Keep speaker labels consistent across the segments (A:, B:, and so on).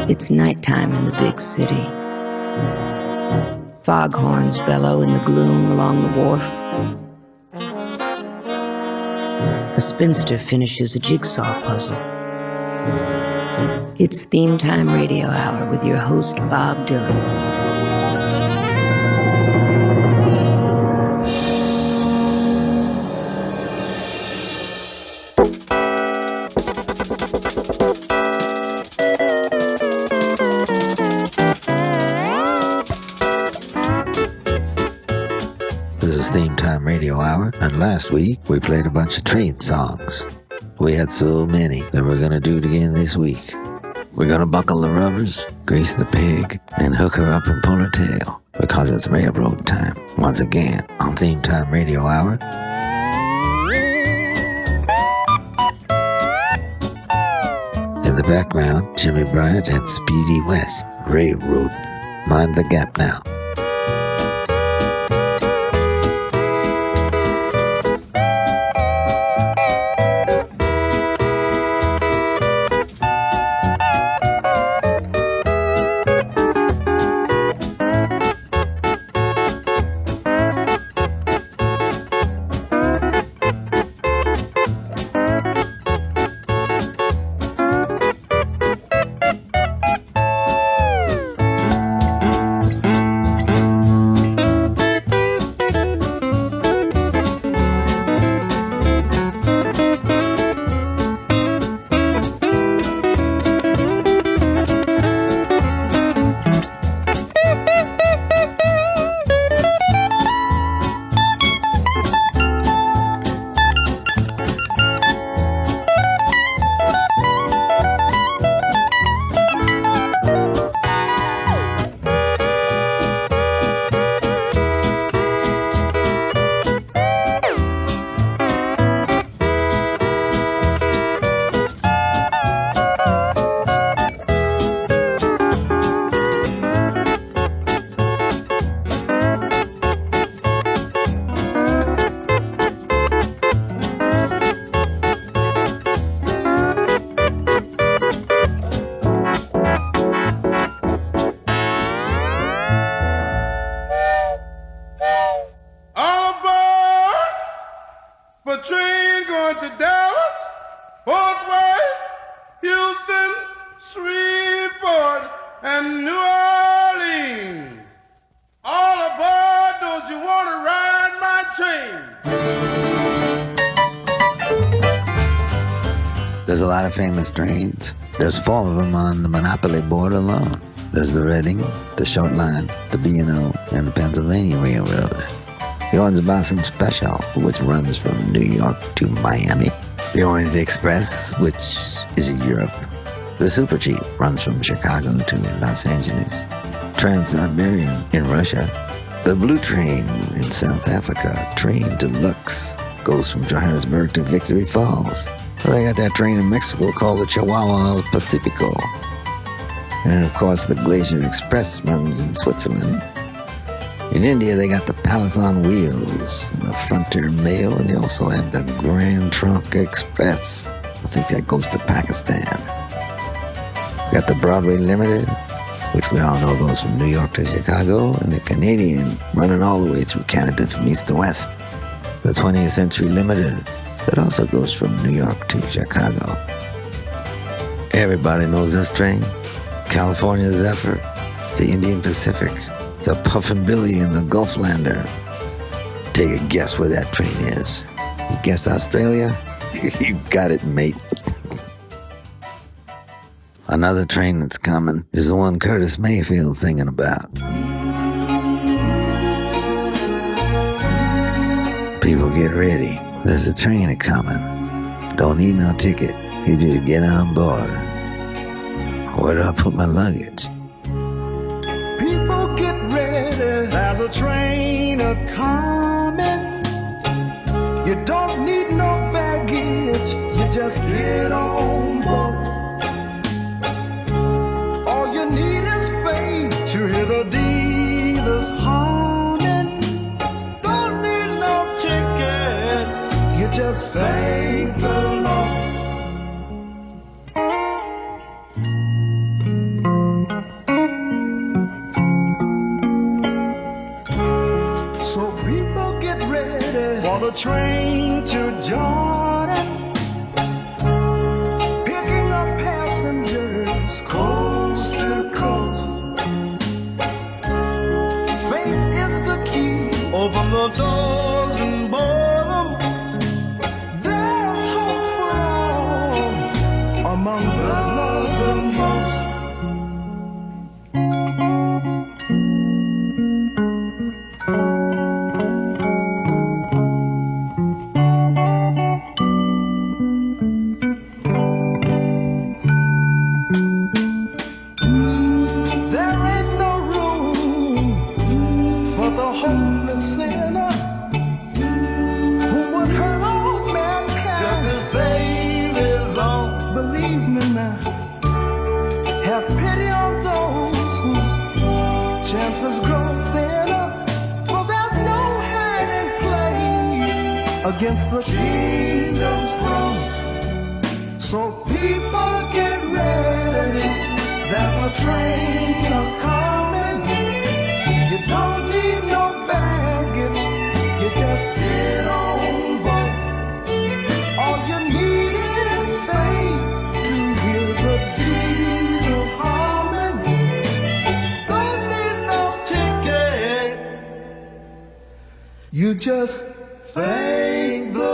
A: It's nighttime in the big city. Foghorns bellow in the gloom along the wharf. A spinster finishes a jigsaw puzzle. It's Theme Time Radio Hour with your host, Bob Dylan.
B: This is Theme Time Radio Hour, and last week we played a bunch of train songs. We had so many that we're gonna do it again this week. We're gonna buckle the rubbers, grease the pig, and hook her up and pull her tail, because it's railroad time, once again, on Theme Time Radio Hour. In the background, Jimmy Bryant and Speedy West, Railroad. Mind the gap now. There's a lot of famous trains. There's 4 of them on the Monopoly board alone. There's the Reading, the Short Line, the B&O, and the Pennsylvania Railroad. The Orange Blossom Special, which runs from New York to Miami. The Orient Express, which is in Europe. The Super Chief runs from Chicago to Los Angeles. Trans-Siberian in Russia. The Blue Train in South Africa, Train Deluxe, goes from Johannesburg to Victory Falls. Well, they got that train in Mexico called the Chihuahua Pacifico. And of course, the Glacier Express runs in Switzerland. In India, they got the Palathon Wheels, and the Frontier Mail, and they also have the Grand Trunk Express. I think that goes to Pakistan. Got the Broadway Limited, which we all know goes from New York to Chicago, and the Canadian running all the way through Canada from east to west. The 20th Century Limited, that also goes from New York to Chicago. Everybody knows this train. California Zephyr, the Indian Pacific, the Puffin Billy and the Gulflander. Take a guess where that train is. You guess Australia? You got it, mate. Another train that's coming is the one Curtis Mayfield's singing about. People get ready. There's a train a-coming. Don't need no ticket. You just get on board. Where do I put my luggage?
C: People get ready. There's a train a-coming. You don't need no baggage. You just get on board. All you need is faith to hear the dealers humming. Don't need no ticket. You just thank the Lord. the train to Jordan, picking up passengers coast to coast. Faith is the key, open the doors and board them. There's hope for all among those loved the most. Chances grow thinner, for there's no hiding place against the kingdom's throne. So people get ready, there's a train a-coming. You don't need no baggage, you just get on board. All you need is faith to hear the diesels humming. You just thank the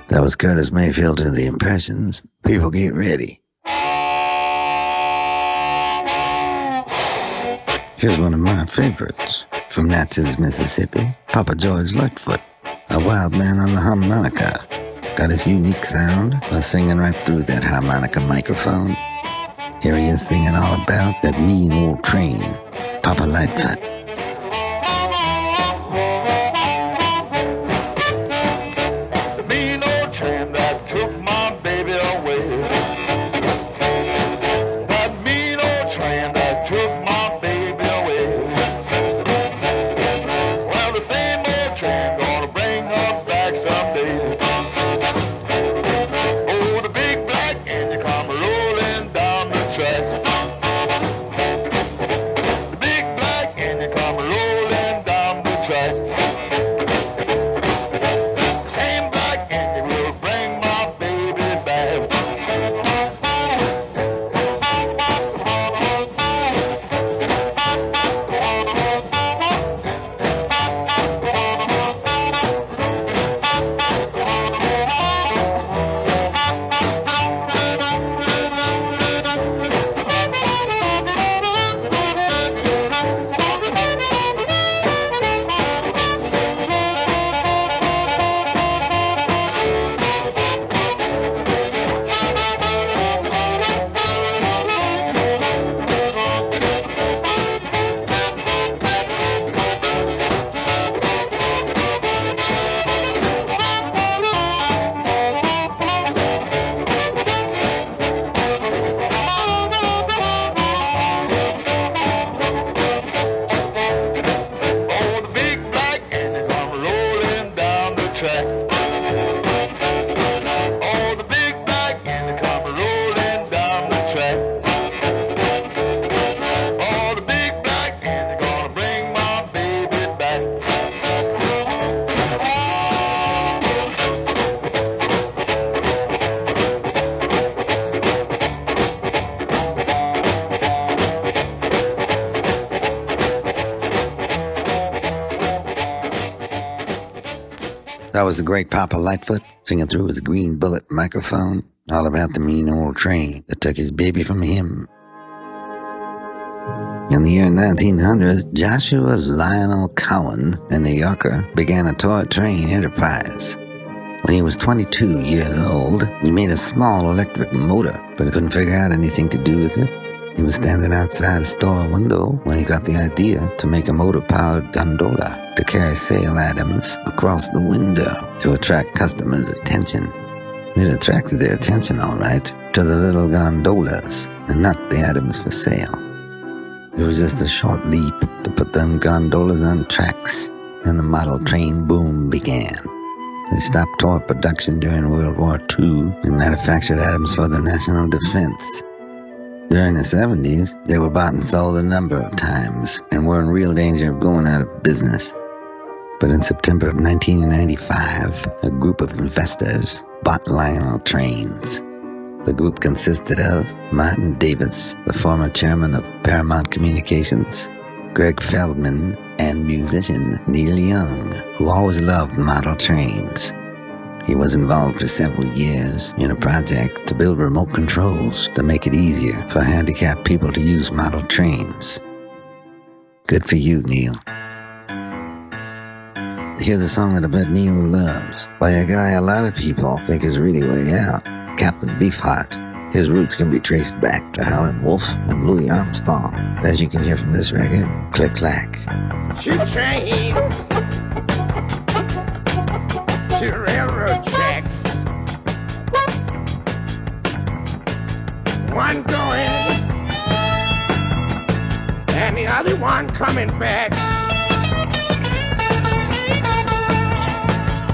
B: That was Curtis Mayfield and the Impressions. People get ready. Here's one of my favorites. From Natchez, Mississippi, Papa George Lightfoot, a wild man on the harmonica. Got his unique sound while singing right through that harmonica microphone. Here he is singing all about that mean old train, Papa Lightfoot.
D: The mean old train that took my baby away. That mean old train that took my baby away. Well, the same old train gonna bring her back someday. Oh, the big black engine come rolling down the track. The big black engine come rolling down the track. Same black engine will bring my baby back. Oh, the big black engine come rolling down the track. Oh, the big black engine come rolling down the track. Oh, the big black engine gonna bring my baby back.
B: That was the great Papa Lightfoot singing through his green bullet microphone, all about the mean old train that took his baby from him. In the year 1900, Joshua Lionel Cowan, a New Yorker, began a toy train enterprise. When he was 22 years old, he made a small electric motor, but couldn't figure out anything to do with it. He was standing outside a store window when he got the idea to make a motor-powered gondola to carry sale items across the window to attract customers' attention. It attracted their attention, all right, to the little gondolas and not the items for sale. It was just a short leap to put them gondolas on tracks, and the model train boom began. They stopped Thorpe production during World War II and manufactured items for the national defense. During the 70s, they were bought and sold a number of times and were in real danger of going out of business. But in September of 1995, a group of investors bought Lionel Trains. The group consisted of Martin Davis, the former chairman of Paramount Communications, Greg Feldman, and musician Neil Young, who always loved model trains. He was involved for several years in a project to build remote controls to make it easier for handicapped people to use model trains. Good for you, Neil. Here's a song that I bet Neil loves, by a guy a lot of people think is really way out, Captain Beefheart. His roots can be traced back to Howlin' Wolf and Louis Armstrong, as you can hear from this record, Click Clack.
E: Two trains, two railroad tracks, one going and the other one coming back.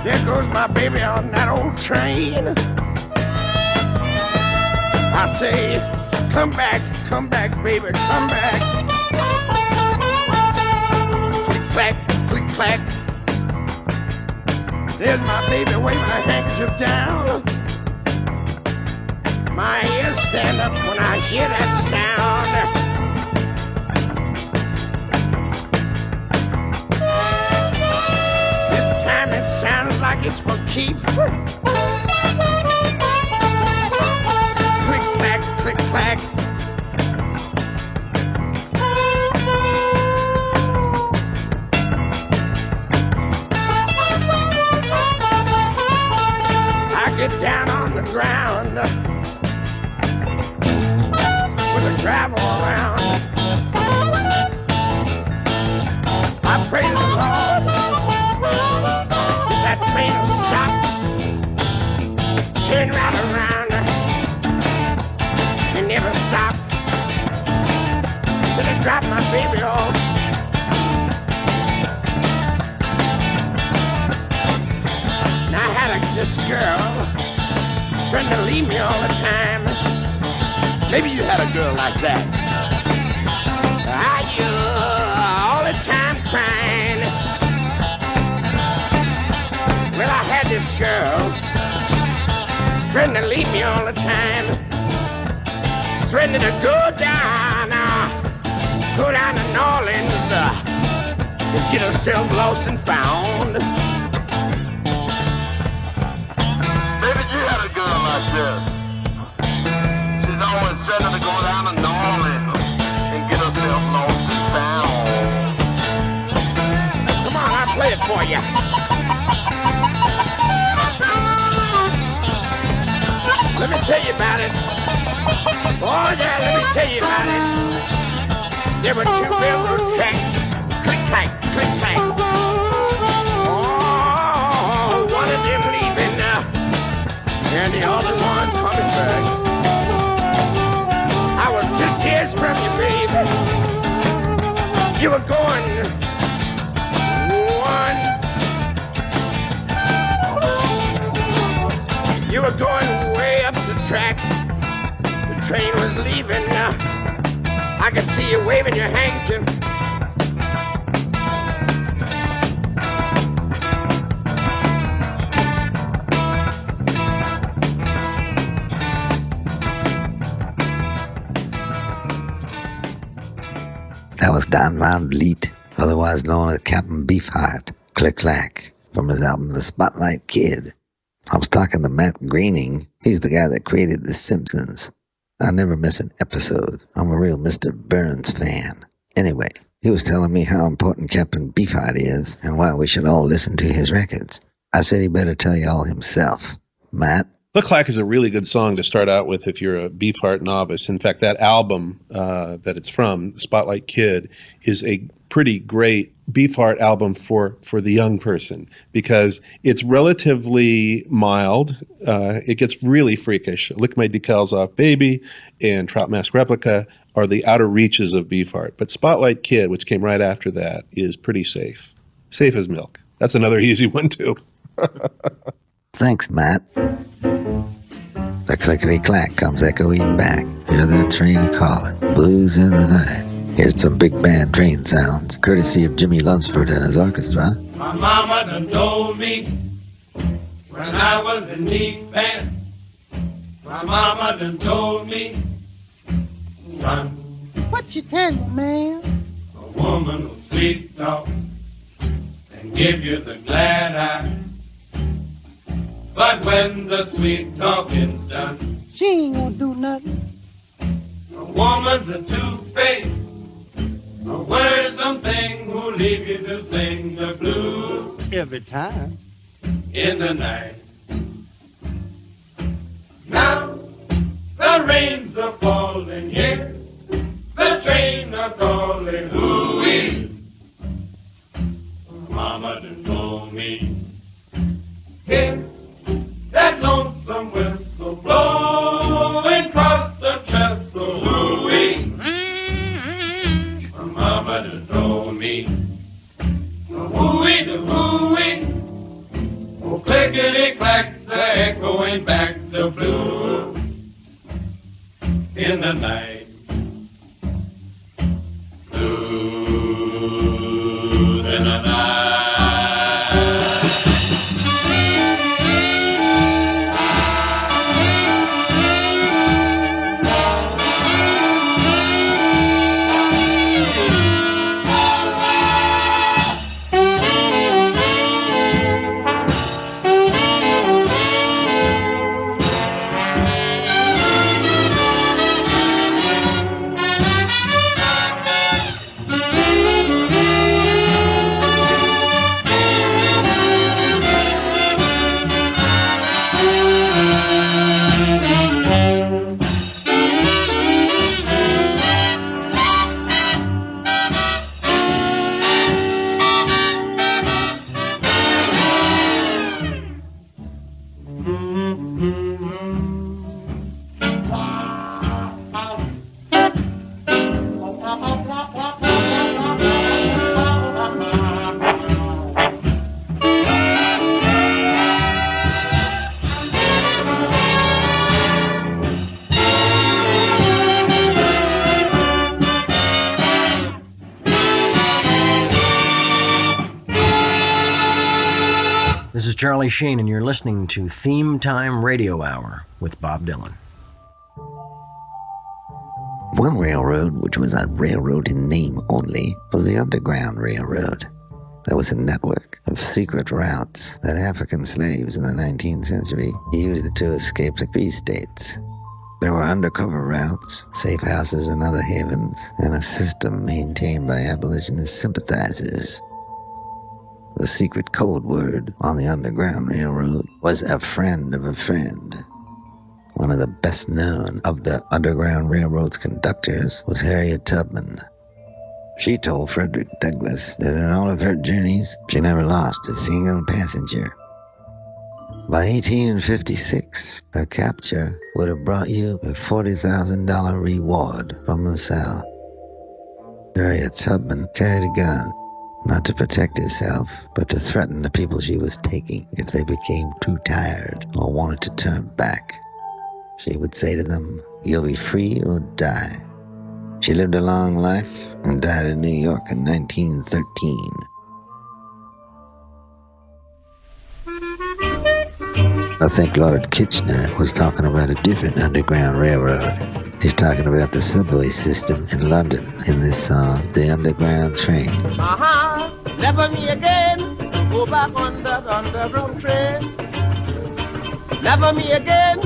E: There goes my baby on that old train. I say, come back, baby, come back. Click, clack. There's my baby waving her handkerchief down. My ears stand up when I hear that sound. This time it sounds like it's for keeps. Click, clack. I get down on the ground with the gravel around. I pray to the Lord that train will stop, turn right around. Never stop till I drop my baby off. Now I had this girl trying to leave me all the time. Maybe you had a girl like that. All the time crying. Well, I had this girl trying to leave me all the time. Threatening to go down to New Orleans and get herself lost and found.
D: Maybe you had a girl like this. She's always threatening to go down to New Orleans and get herself lost and found.
E: Come on, I'll play it for you. Let me tell you about it. Oh yeah, let me tell you about it. There were two railroad tracks. Click clack, click clack. Oh, one of them leaving and the other one coming back. I was 2 tears from you, baby. You were going one. You were going way up the track. Train was leaving. I could see you waving your handkerchief.
B: That was Don Von Vliet, otherwise known as Captain Beefheart, Click Clack, from his album The Spotlight Kid. I was talking to Matt Groening. He's the guy that created The Simpsons. I never miss an episode. I'm a real Mr. Burns fan. Anyway, he was telling me how important Captain Beefheart is and why we should all listen to his records. I said he better tell you all himself. Matt?
F: Click Clack is a really good song to start out with if you're a Beefheart novice. In fact, that album that it's from, Spotlight Kid, is a pretty great Beefheart album for the young person because it's relatively mild. It gets really freakish. Lick My Decals Off Baby and Trout Mask Replica are the outer reaches of Beefheart. But Spotlight Kid, which came right after that, is pretty safe. Safe as milk. That's another easy one, too.
B: Thanks, Matt. The clickety-clack comes echoing back. Hear that train a-calling. Blues in the night. Here's some big band train sounds, courtesy of Jimmy Lunsford and his orchestra.
G: My mama done told me when I was in knee pants. My mama done told me, son,
H: What she tell you, man?
G: a woman will sweet talk and give you the glad eye. But when the sweet talking's done,
H: She ain't gonna do nothing.
G: a woman's a two-faced, a worrisome thing who'll leave you to sing the blues
H: Every time.
G: in the night. Now the rains are falling here, the train are calling, hooey. Mama done told me, hear that lonesome whistle blowing across the trestle, hooey. Mama done told me, hooey the hooey, oh clickety-clacks are echoing back the blues in the night. Blues in the night.
I: This is Charlie Sheen, and you're listening to Theme Time Radio Hour with Bob Dylan.
B: One railroad, which was a railroad in name only, was the Underground Railroad. There was a network of secret routes that African slaves in the 19th century used to escape the free states. There were undercover routes, safe houses and other havens, and a system maintained by abolitionist sympathizers. The secret code word on the Underground Railroad was a friend of a friend. One of the best known of the Underground Railroad's conductors was Harriet Tubman. She told Frederick Douglass that in all of her journeys, she never lost a single passenger. By 1856, her capture would have brought you a $40,000 reward from the South. Harriet Tubman carried a gun, not to protect herself, but to threaten the people she was taking if they became too tired or wanted to turn back. She would say to them, "You'll be free or die." She lived a long life and died in New York in 1913. I think Lord Kitchener was talking about a different Underground Railroad. He's talking about the subway system in London in this song, The Underground Train.
E: Never me again, go back on that underground train. Never me again,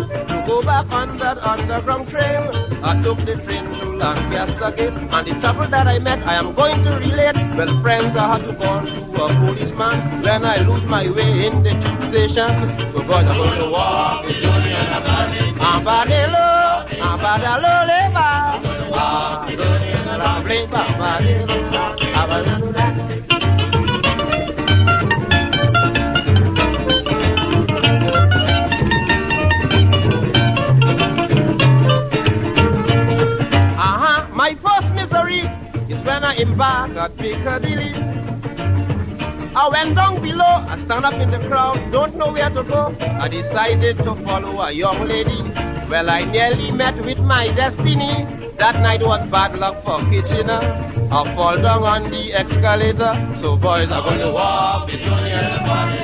E: go back on that underground train. I took the train to Lancaster Gate, and the trouble that I met, I am going to relate. Well, friends, I had to go to a policeman when I lose my way in the tube station. Because I'm going to walk the journey and I'm Abadelo, Abadalo, Leva, My first misery is when I embark at Piccadilly. I went down below, I stand up in the crowd, don't know where to go. I decided to follow a young lady. Well, I nearly met with my destiny. That night was bad luck for Kitchener. I fall down on the escalator. So boys are going to walk the journey and the body.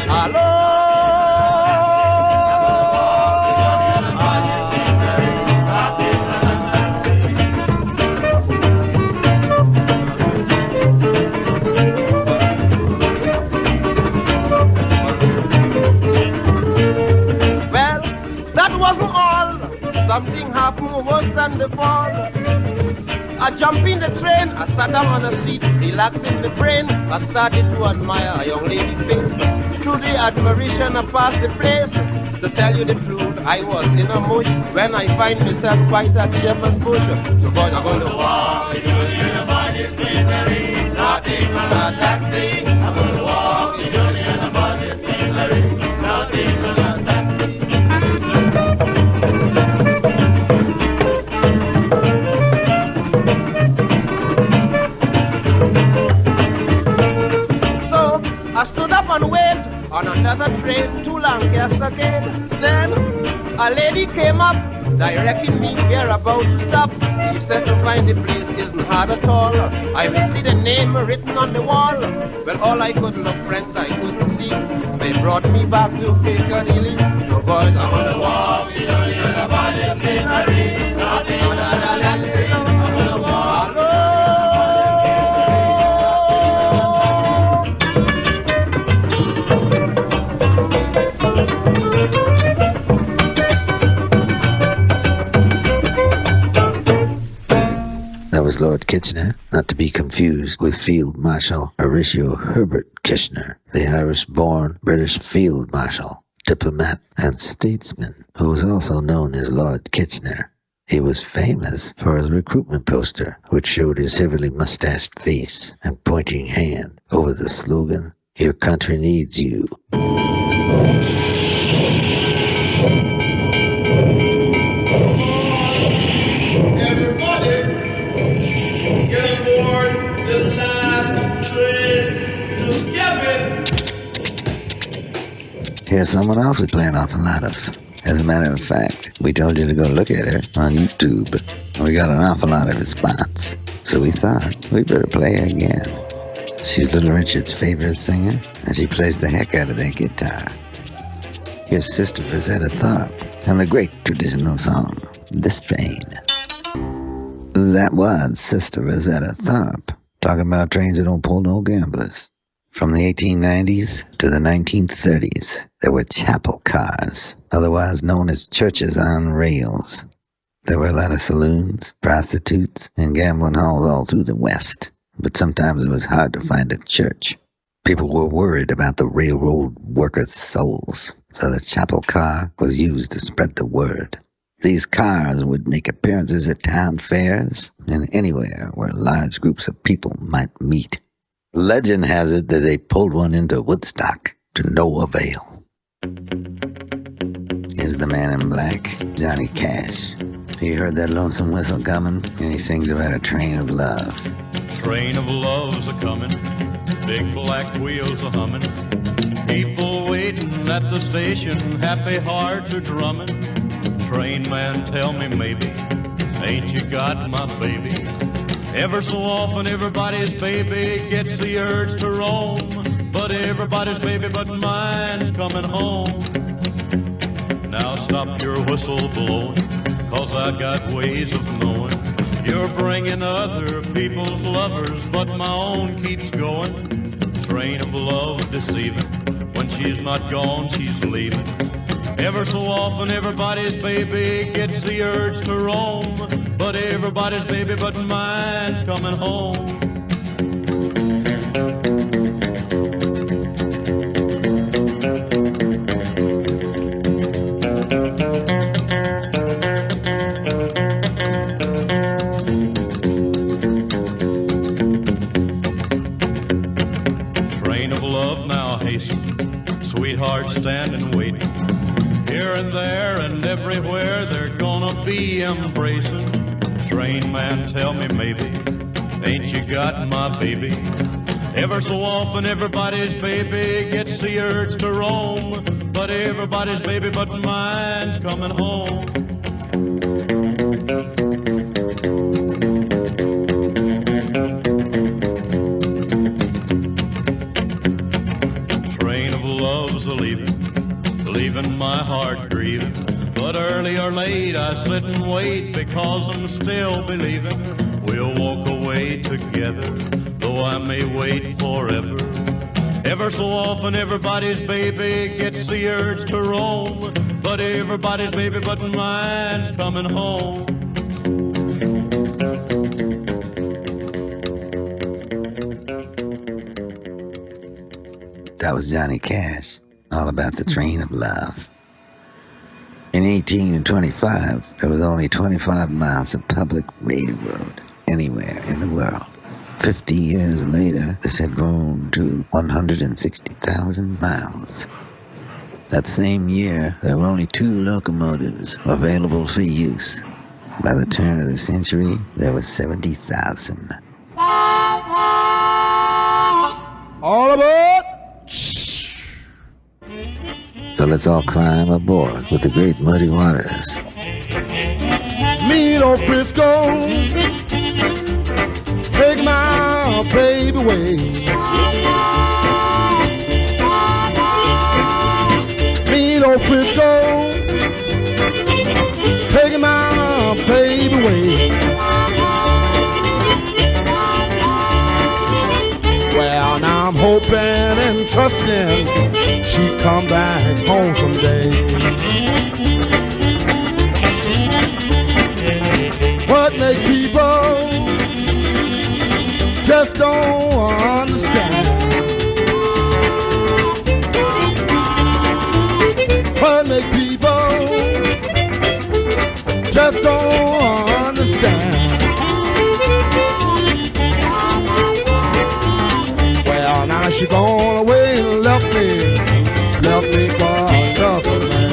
E: Hello. Something happened worse than the fall. I jumped in the train, I sat down on a seat, relaxing the brain. I started to admire a young lady's face. Through the admiration I passed the place. To tell you the truth, I was in a mush when I find myself quite at Shepherd's Bush. So boys, I'm going to walk the journey in the body's misery. Nothing but a taxi. I'm going to walk the journey in the body's misery. Nothing but a taxi. I stood up and waited on another train to Lancaster Gate. Then a lady came up, directing me where about to stop. She said to find the place isn't hard at all. I will see the name written on the wall. Well, all I could look, friends, I couldn't see. They brought me back to Piccadilly. So boys, I'm on the walk, the journey and the body's misery. Nothing but a taxi. I'm on the walk.
B: That was Lord Kitchener, not to be confused with Field Marshal Horatio Herbert Kitchener, the Irish-born British Field Marshal, diplomat, and statesman, who was also known as Lord Kitchener. He was famous for his recruitment poster, which showed his heavily mustached face and pointing hand over the slogan, "Your country needs you." Here's someone else we play an awful lot of. As a matter of fact, we told you to go look at her on YouTube. We got an awful lot of response, so we thought we better play her again. She's Little Richard's favorite singer, and she plays the heck out of that guitar. Here's Sister Rosetta Thorpe and the great traditional song, This Train. That was Sister Rosetta Thorpe, talking about trains that don't pull no gamblers. From the 1890s to the 1930s, there were chapel cars, otherwise known as churches on rails. There were a lot of saloons, prostitutes, and gambling halls all through the West, but sometimes it was hard to find a church. People were worried about the railroad workers' souls, so the chapel car was used to spread the word. These cars would make appearances at town fairs and anywhere where large groups of people might meet. Legend has it that they pulled one into Woodstock to no avail. Here's the man in black, Johnny Cash. He heard that lonesome whistle coming, and he sings about a train of love.
J: Train of love's a-comin', big black wheels a-hummin', people waiting at the station, happy hearts are drummin'. Train man, tell me maybe, ain't you got my baby? Ever so often everybody's baby gets the urge to roam, but everybody's baby but mine's coming home. Now stop your whistle blowing, 'cause I got ways of knowing you're bringing other people's lovers, but my own keeps going. Train of love deceiving, when she's not gone she's leaving. Ever so often everybody's baby gets the urge to roam, but everybody's baby but mine's coming home. Train of love now hasten, sweetheart standing waiting. Here and there and everywhere they're gonna be embracing. Train man, tell me maybe, ain't you got my baby? Ever so often everybody's baby gets the urge to roam, but everybody's baby but mine's coming home. Train of love's leaving my heart grieving, but early or late I sit and wait because I'm still believing we'll walk away together, though I may wait forever. Ever so often everybody's baby gets the urge to roam, but everybody's baby but mine's coming home.
B: That was Johnny Cash, all about the train of love. In 1825, there was only 25 miles of public railroad anywhere in the world. 50 years later, this had grown to 160,000 miles. That same year, there were only 2 locomotives available for use. By the turn of the century, there were 70,000.
C: All aboard!
B: So let's all climb aboard with the great Muddy Waters.
C: Meet old Frisco, take my baby away. Meet old Frisco, take my baby away. Well, now I'm hoping and trusting she'd come back home someday. What make people just don't understand? What make people just don't understand? Well, now she gone away and left me for another man.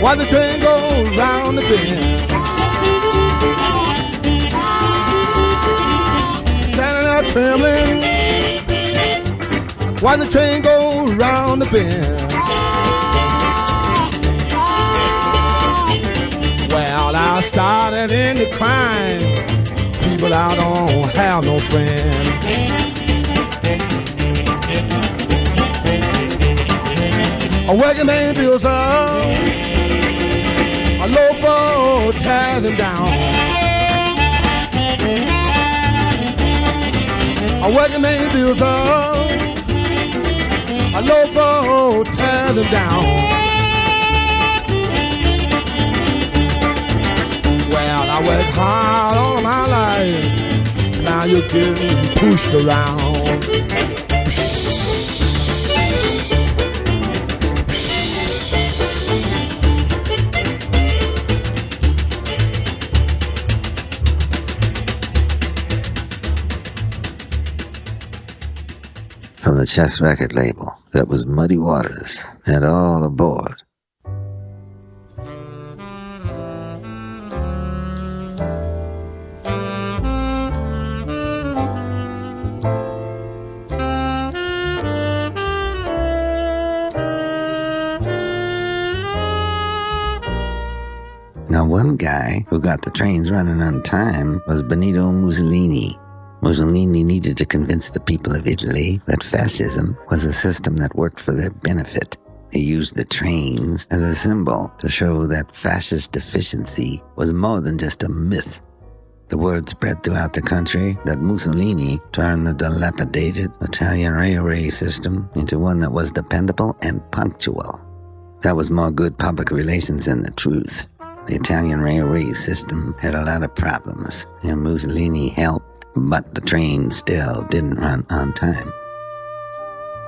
C: While the train goes round the bend, standing there trembling, while the train goes round the bend. Well, I started into crying, people I don't have no friend. A working man builds up, a loafer tear them down. A working man builds up, a loafer tear them down. Well, I worked hard all my life, now you're getting pushed around.
B: From the Chess record label, that was Muddy Waters and All Aboard. Now, one guy who got the trains running on time was Benito Mussolini. Mussolini needed to convince the people of Italy that fascism was a system that worked for their benefit. He used the trains as a symbol to show that fascist efficiency was more than just a myth. The word spread throughout the country that Mussolini turned the dilapidated Italian railway system into one that was dependable and punctual. That was more good public relations than the truth. The Italian railway system had a lot of problems, and Mussolini helped, but the train still didn't run on time.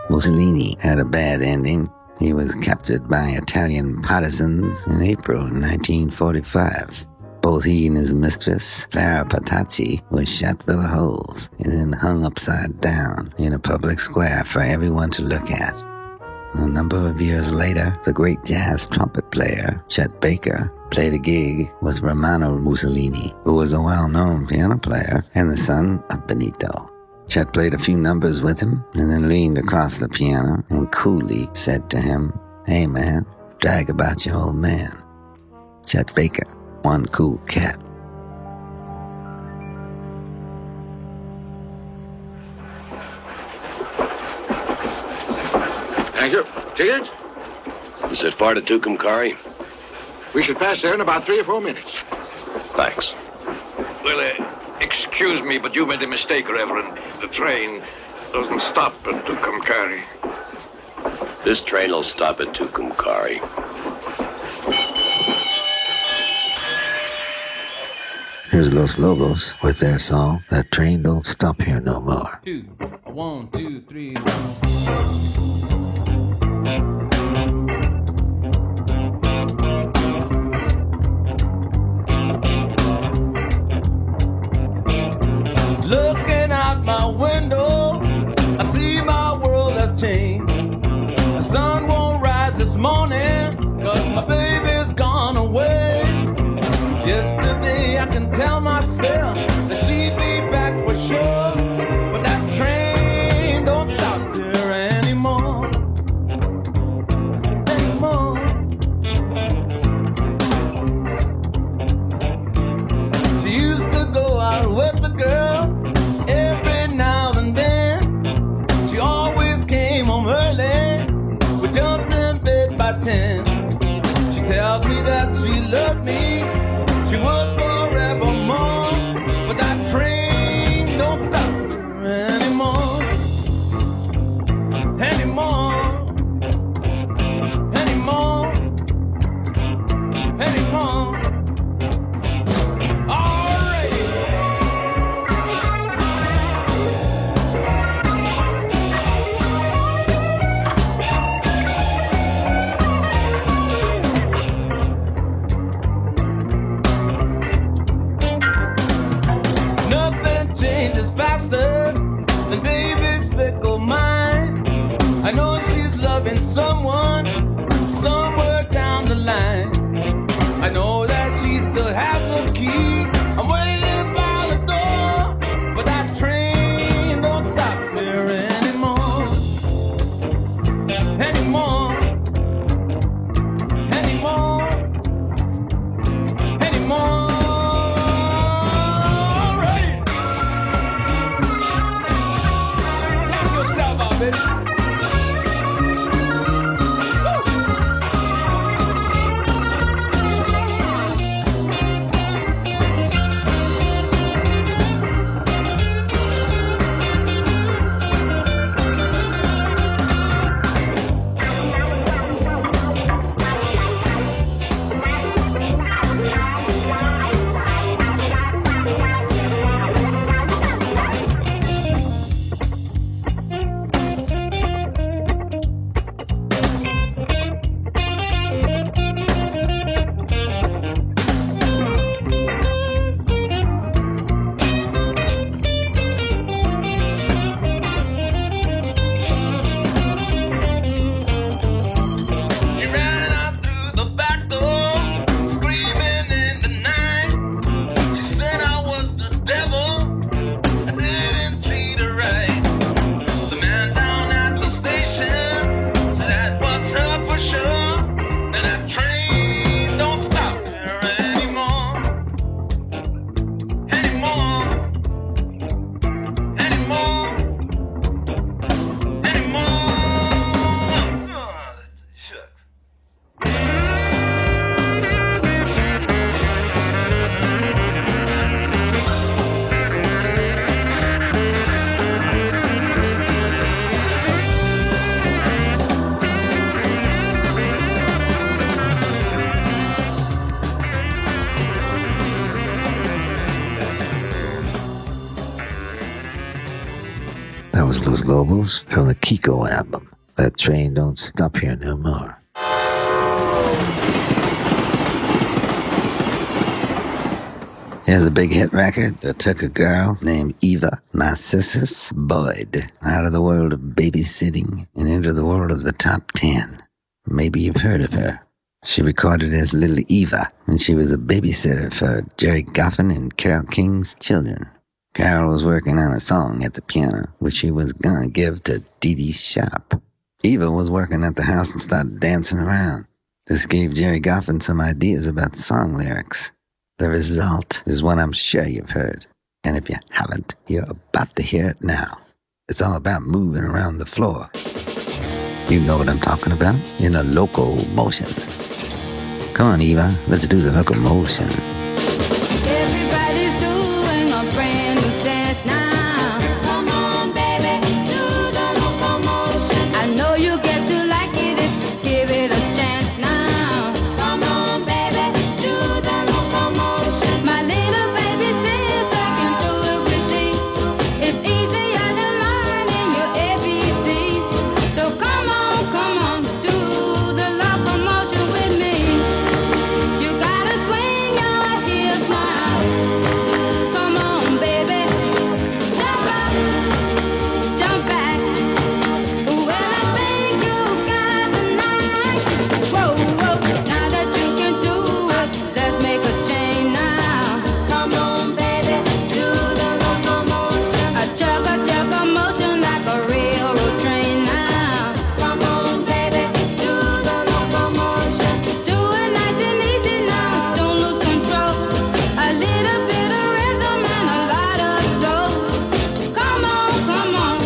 B: Mussolini had a bad ending. He was captured by Italian partisans in April 1945. Both he and his mistress, Clara Patacci, were shot full of holes and then hung upside down in a public square for everyone to look at. A number of years later, the great jazz trumpet player, Chet Baker, played a gig with Romano Mussolini, who was a well-known piano player and the son of Benito. Chet played a few numbers with him and then leaned across the piano and coolly said to him, "Hey man, brag about your old man." Chet Baker, one cool cat.
E: Thank you. Tickets?
K: Is this part of Tucumcari?
E: We should pass there in about 3 or 4 minutes.
K: Thanks.
L: Well, excuse me, but you made a mistake, Reverend. The train doesn't stop at Tucumcari.
K: This train will stop at Tucumcari.
B: Here's Los Lobos with their song, "That Train Don't Stop Here No More."
M: 2, 1, 2, 3. Looking out my window, I see my world has changed. The sun won't rise this morning, 'cause my baby's gone away. Yesterday I can tell myself that she'd be back for sure, but that train don't stop there anymore. She used to go out with the girl every now and then. She always came home early. We jumped in bed by 10. She tells me that she loved me. She would forevermore. But that train don't stop anymore. Anymore. Anymore. Anymore. Changes faster than baby's fickle mind. I know she's loving someone somewhere down the line. I know that she still has a key. I'm waiting by the door, but that train don't stop there anymore. Anymore. Anymore. Anymore.
B: was Los Lobos from the Kiko album. That train don't stop here no more. Here's a big hit record that took a girl named Eva Narcissus Boyd out of the world of babysitting and into the world of the top 10. Maybe you've heard of her. She recorded as Little Eva when she was a babysitter for Jerry Goffin and Carole King's children. Carol was working on a song at the piano, which she was gonna give to Dee Dee Sharp. Eva was working at the house and started dancing around. This gave Jerry Goffin some ideas about song lyrics. The result is one I'm sure you've heard. And if you haven't, you're about to hear it now. It's all about moving around the floor. You know what I'm talking about? In a locomotion. Come on, Eva, let's do the locomotion.
N: Everybody's doing a brand new dance now. Come on, baby, do the locomotion. I know you get to like it if you give it a chance now. Come on, baby, do the locomotion. My little baby says I can do it with me. It's easier than learning your ABC. So come on, do the locomotion with me. You gotta swing your hips now. Come on, baby. Jump up, jump back. Well, I think you got the night. Whoa, whoa. Now that you can do it, let's make a change now. Come on, baby. Do the locomotion. A chug motion like a railroad train now. Come on, baby. Do the locomotion. Do it nice and easy now. Don't lose control. A little bit of rhythm and a lot of soul. Come on,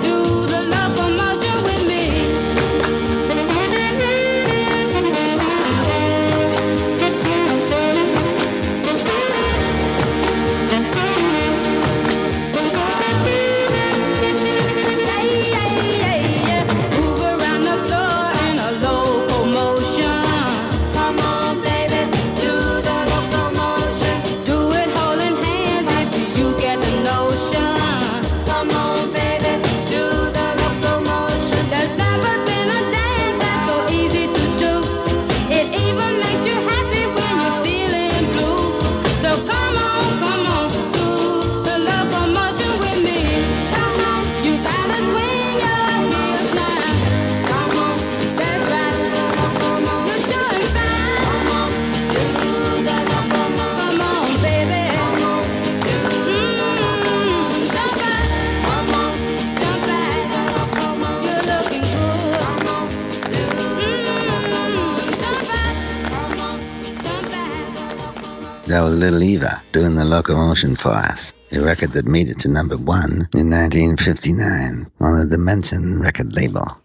N: do the locomotion with me. Yeah. Move around the floor in a locomotion. Come on, baby, do the locomotion. Do it holding hands if you get the notion. Come on, baby, do the locomotion. There's never been a dance that's so easy to do. It even makes you happy when you're feeling blue. So come on, do the locomotion with me. Come on, you gotta swing your hips now. Come on, that's right. You're doing fine. Come on, do the locomotion. Come on, baby. Jump up. Come on, jump back. You're looking good. Come on, do the locomotion. Jump up. Come on, jump back.
B: That was Little Eva doing the locomotion for us. A record that made it to number 1 in 1959 on the Dimension record label.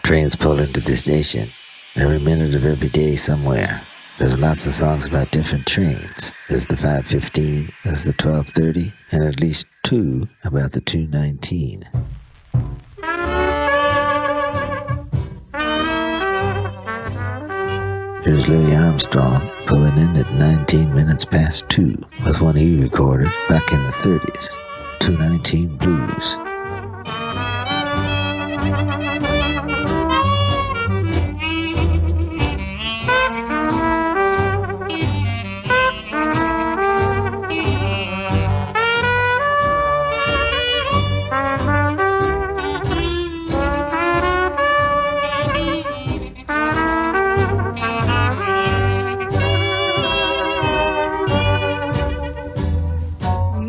B: Trains pull into the station every minute of every day somewhere. There's lots of songs about different trains. There's the 5:15, there's the 12:30, and at least 2 about the 2:19. Here's Louis Armstrong pulling in at 19 minutes past 2 with one he recorded back in the 30s, 219 Blues.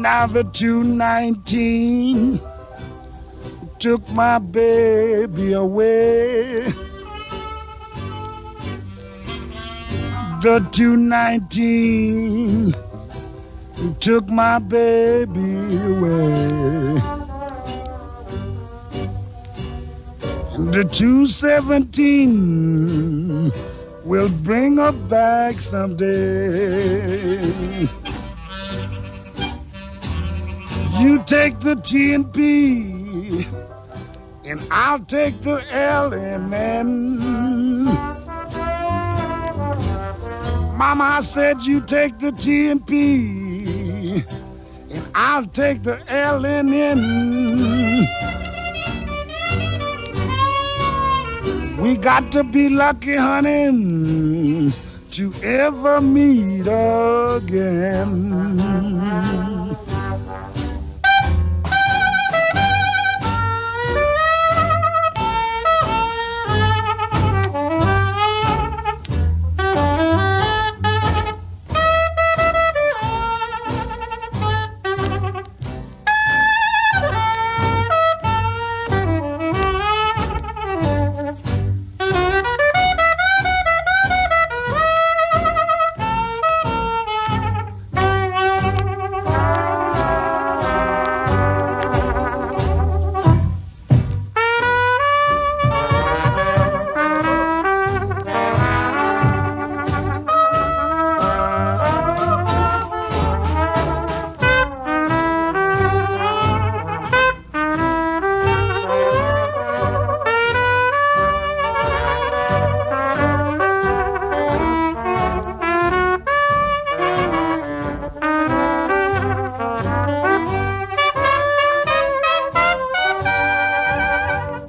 C: Now the 219 took my baby away. The 219 took my baby away. The 217 will bring her back someday. You take the T and P, and I'll take the L and N. Mama said you take the T and P, and I'll take the LNN. We got to be lucky, honey, to ever meet again.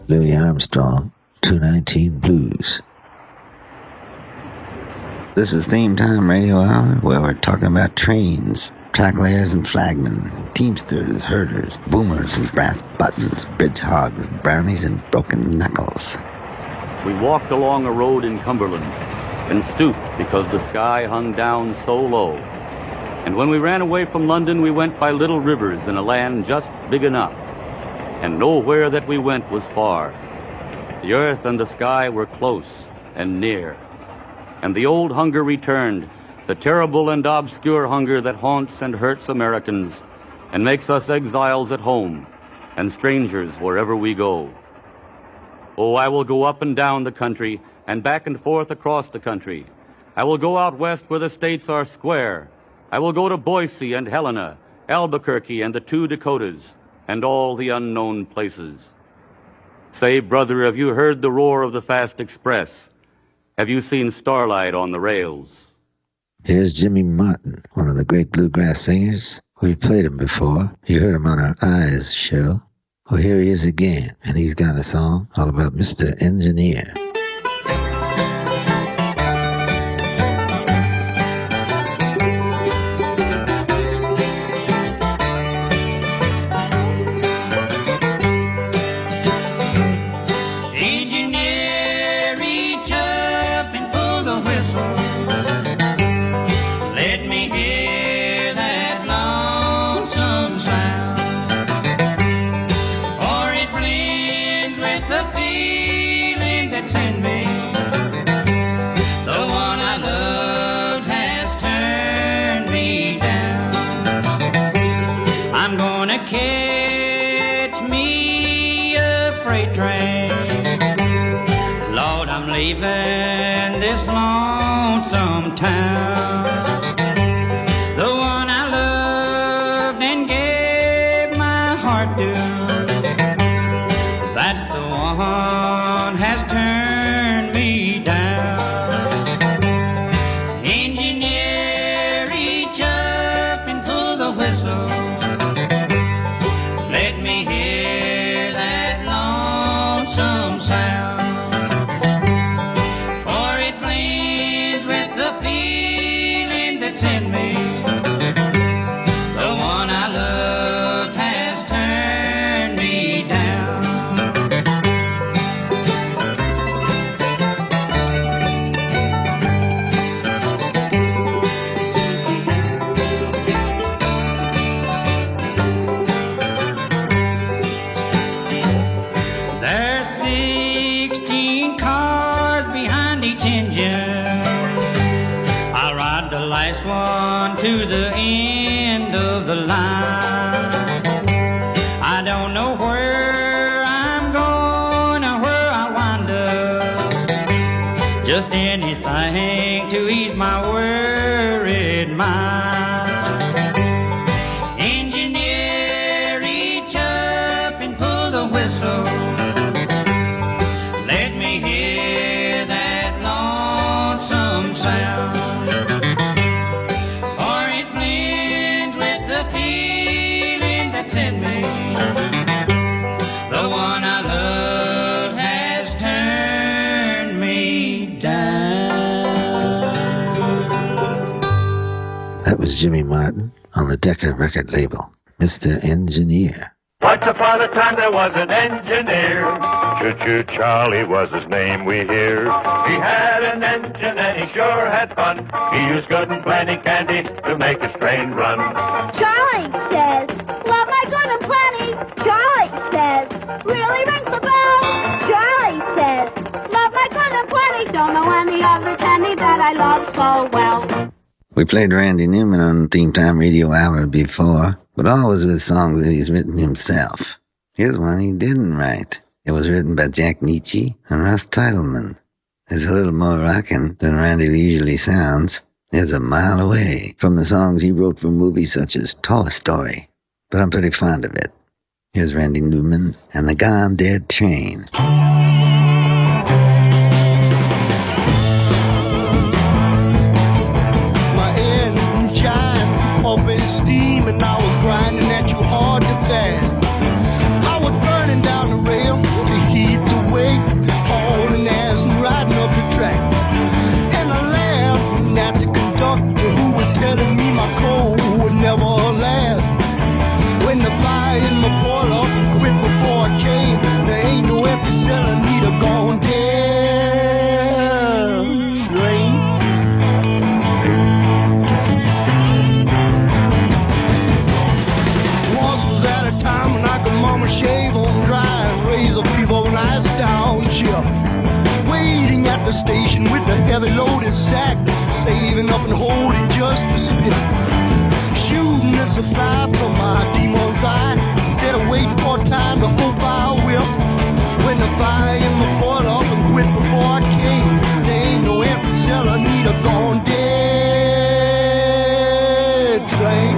B: Louis Armstrong, 219 Blues. This is Theme Time Radio Hour, where we're talking about trains, track layers and flagmen, teamsters, herders, boomers and brass buttons, bridge hogs, brownies and broken knuckles.
O: We walked along a road in Cumberland and stooped because the sky hung down so low. And when we ran away from London, we went by little rivers in a land just big enough. And nowhere that we went was far. The earth and the sky were close and near. And the old hunger returned, the terrible and obscure hunger that haunts and hurts Americans and makes us exiles at home and strangers wherever we go. Oh, I will go up and down the country and back and forth across the country. I will go out west where the states are square. I will go to Boise and Helena, Albuquerque and the two Dakotas, and all the unknown places. Say, brother, have you heard the roar of the fast express? Have you seen starlight on the rails?
B: Here's Jimmy Martin, one of the great bluegrass singers. We've played him before. You heard him on our Eyes show. Well, here he is again, and he's got a song all about Mr. Engineer.
P: Catch me a freight train. Lord, I'm leaving this lonesome town. The one I loved and gave my heart to, that's the one has turned me down. Engineer, reach up and pull the whistle. Let me hear that lonesome sound, for it blends with the feeling that's in me. The one I loved has turned me down. There's 16 cars behind each engine. I ride the last one to the end of the line. I don't know where I'm going or where I'll wind up. Just anything to ease my worried mind. Engineer, reach up and pull the whistle. Let me hear that lonesome sound, for it blends with the feeling
B: That was Jimmy Martin on the Decca record label, Mr. Engineer.
Q: Once upon a time there was an engineer. Choo-choo Charlie was his name, we hear. He had an engine and he sure had fun. He used good and plenty candy to make his train run.
R: Charlie says, love my good and plenty. Charlie says, really rings the bell. Charlie says, love my good and plenty. Don't know any other candy that I love so well.
B: We played Randy Newman on Theme Time Radio Hour before, but always with songs that he's written himself. Here's one he didn't write. It was written by Jack Nietzsche and Russ Titleman. It's a little more rockin' than Randy usually sounds. It's a mile away from the songs he wrote for movies such as Toy Story, but I'm pretty fond of it. Here's Randy Newman and the Gone Dead Train.
C: Steam and I was grinding at you hard to fast. I was burning down the rail to heat the weight, hauling ass and riding up the track. And I laughed at the conductor who was telling me my coal would never last. When the fire in my boiler quit before I came, there ain't no empty cellar, need a gone dead train. Mama shave on dry and raise a fever on ice down ship. Waiting at the station with the heavy loaded sack, saving up and holding just a spit. Shooting a supply from my demon's eye, instead of waiting for time to hope I will. When the fire in my boiled up and quit before I came, there ain't no empty cellar, need a gone dead train.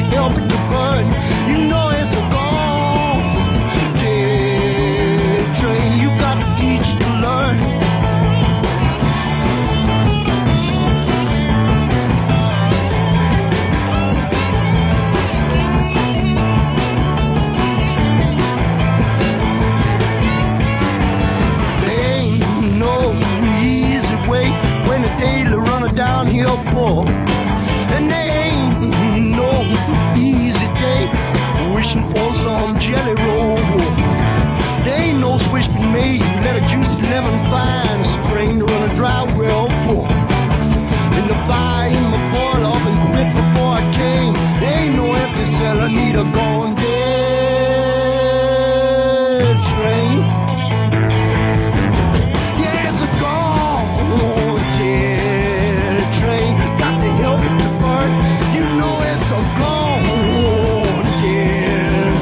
C: Help it to burn, you know it's a gone dead train. You got to teach it to learn. There ain't no easy way when the daily runner downhill poor. And there ain't no easy day wishing for some jelly roll. There ain't no switch been made, let a juicy lemon find a spring to run a dry well for. And the fire in my boil up and quit before I came, there ain't no empty cellar, need a gone dead train. Yeah, it's a gone dead train, got to help it to burn. You know it's a gone dead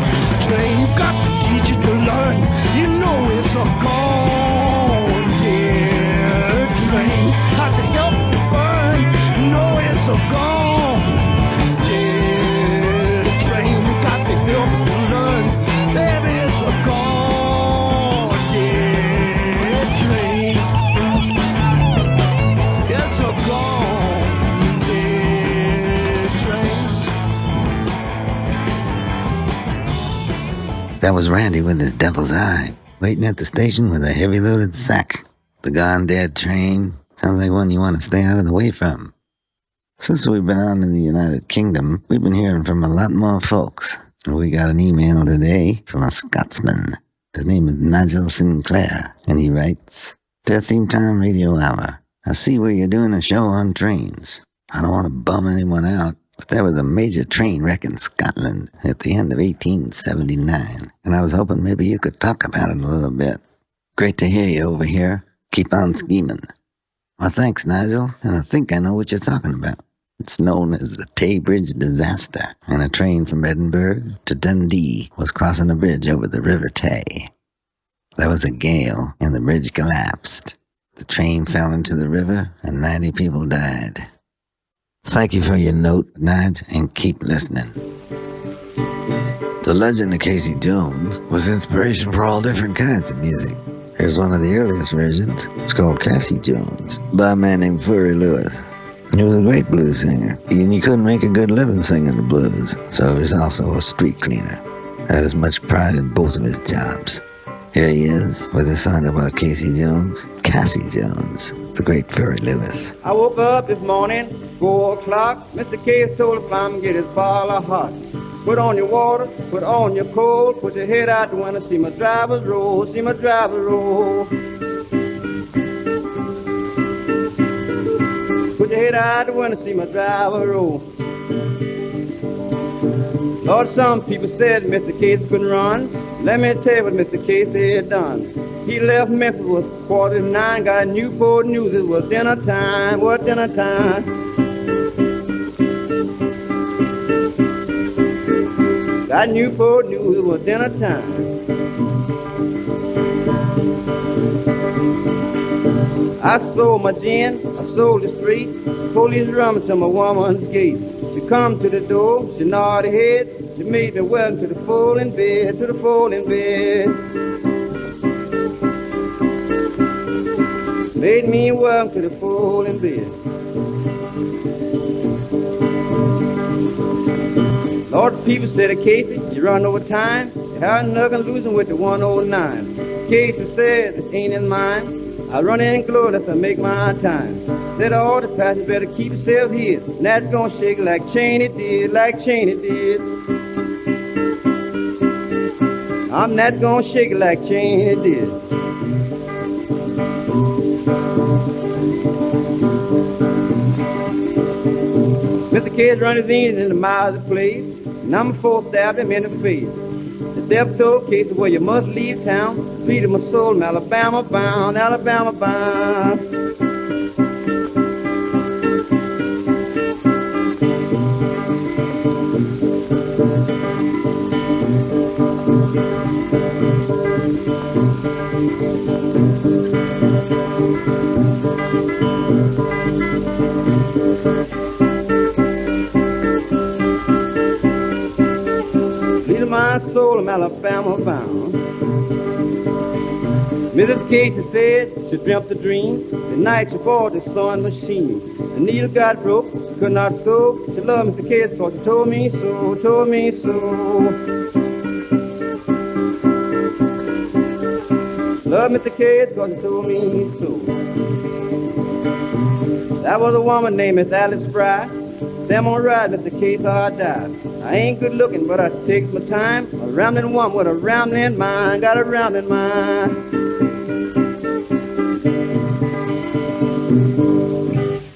C: train. You got to teach it to learn. You know it's a gone dead train. Got to help it to burn. You know it's a gone dead train. You got to help it to learn. Baby, it's a gone dead train. It's a gone dead train.
B: That was Randy with his devil's eye, waiting at the station with a heavy loaded sack. The Gone Dead Train sounds like one you want to stay out of the way from. Since we've been on in the United Kingdom, we've been hearing from a lot more folks. We got an email today from a Scotsman. His name is Nigel Sinclair, and he writes, Dear Theme Time Radio Hour, I see where you're doing a show on trains. I don't want to bum anyone out, but there was a major train wreck in Scotland at the end of 1879, and I was hoping maybe you could talk about it a little bit. Great to hear you over here. Keep on scheming. Well, thanks, Nigel, and I think I know what you're talking about. It's known as the Tay Bridge disaster, and a train from Edinburgh to Dundee was crossing a bridge over the River Tay. There was a gale, and the bridge collapsed. The train fell into the river, and 90 people died. Thank you for your note, Nige, and keep listening. The legend of Casey Jones was inspiration for all different kinds of music. Here's one of the earliest versions. It's called Cassie Jones, by a man named Flurry Lewis. He was a great blues singer, and you couldn't make a good living singing the blues, so he was also a street cleaner. Had as much pride in both of his jobs. Here he is with a song about Casey Jones, the great Ferry Lewis.
S: I woke up this morning, 4 o'clock. Mr. Case told if I'm get his bottle of hot. Put on your water, put on your coat, put your head out the window, see my driver's roll, see my driver's roll. Put your head out the window, see my driver's roll. Lord, some people said Mr. Case couldn't run. Let me tell you what Mr. Case had done. He left Memphis, was 8:45, got Newport News, it was dinner time, what dinner time. Got Newport News, it was dinner time. I sold my gin, I sold the street, police rummed to my woman's gate. She come to the door, she nodded her head, she made me welcome to the folding bed, to the folding bed. Made me welcome to the folding bed. Lord, the people said to Casey, you run over time, you had nothing losing with the 109. Casey said, this ain't in mine. I run in glory, let's make my time. Said all the passengers better keep yourself here. And that's gonna shake like Cheney did, like Cheney did. I'm not gonna shake it like Cheney did. Mr. Case run his engine in the miles of place. Number 4 stabbed him in the face. The devil told Casey, well, you must leave town. Pleaded my soul, I'm Alabama bound, Alabama bound. Leading my soul, I'm Alabama bound. Mrs. Casey said she dreamt a dream. The night she bought the sewing machine. The needle got broke, she could not sew. She loved Mr. Casey because he told me so, told me so. Love Mr. Case because he told me so. That was a woman named Miss Alice Fry. Them on ride, Mr. Case, how I died. I ain't good looking, but I takes my time. A rambling woman with a rambling mind, got a rambling mind.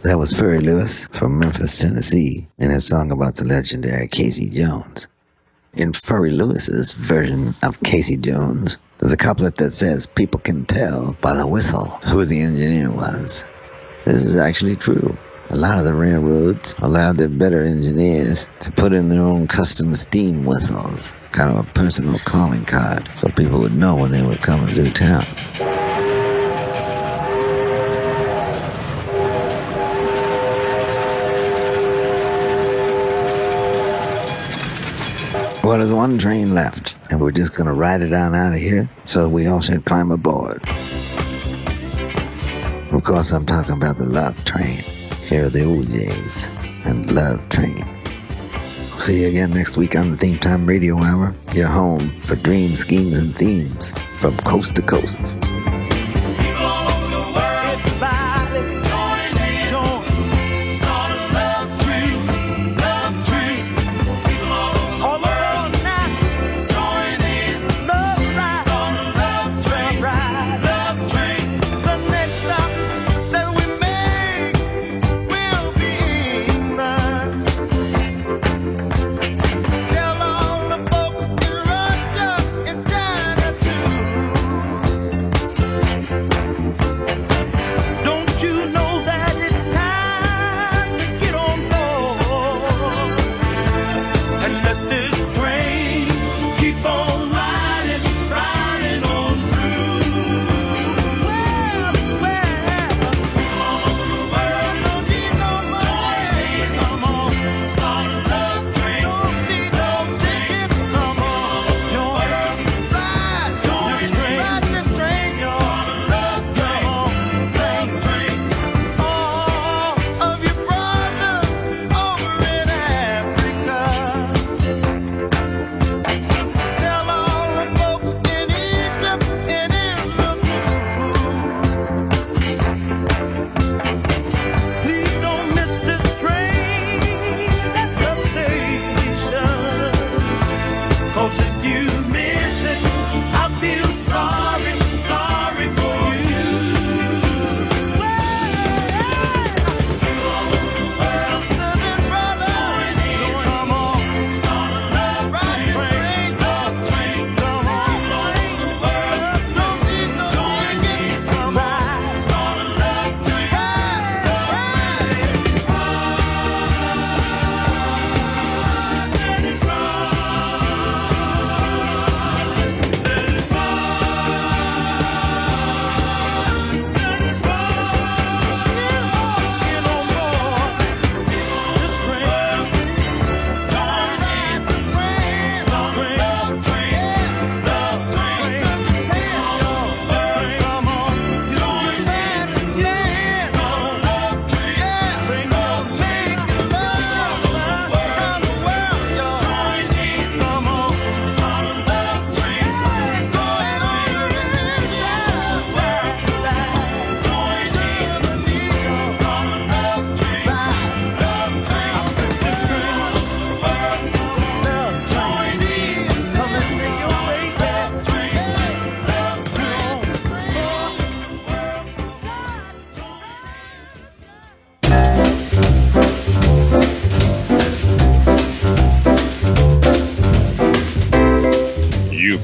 B: That was Ferry Lewis from Memphis, Tennessee, in his song about the legendary Casey Jones. In Ferry Lewis's version of Casey Jones, there's a couplet that says, people can tell by the whistle who the engineer was. This is actually true. A lot of the railroads allowed their better engineers to put in their own custom steam whistles, kind of a personal calling card, so people would know when they were coming through town. Well, there's one train left, and we're just going to ride it on out of here, so we all should climb aboard. Of course, I'm talking about the Love Train. Here are the OJs and Love Train. See you again next week on the Theme Time Radio Hour, your home for dreams, schemes, and themes from coast to coast.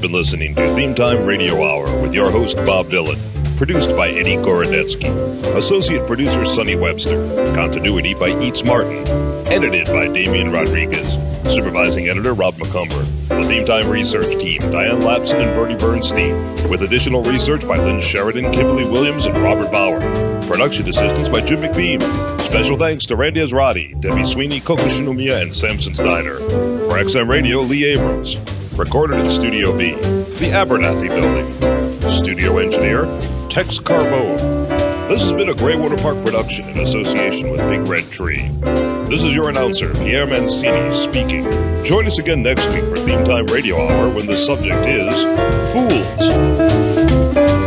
T: been listening to Theme Time Radio Hour with your host, Bob Dylan. Produced by Eddie Gorodetsky. Associate producer, Sonny Webster. Continuity by Eats Martin. Edited by Damian Rodriguez. Supervising editor, Rob McCumber. The Theme Time research team, Diane Lapson and Bertie Bernstein. With additional research by Lynn Sheridan, Kimberly Williams, and Robert Bauer. Production assistance by Jim McBeam. Special thanks to Randy Azrati, Debbie Sweeney, Coco Shinomiya, and Samson Steiner. For XM Radio, Lee Abrams. Recorded in Studio B, the Abernathy Building. Studio engineer, Tex Carbone. This has been a Greywater Park production in association with Big Red Tree. This is your announcer, Pierre Mancini, speaking. Join us again next week for Theme Time Radio Hour when the subject is Fools.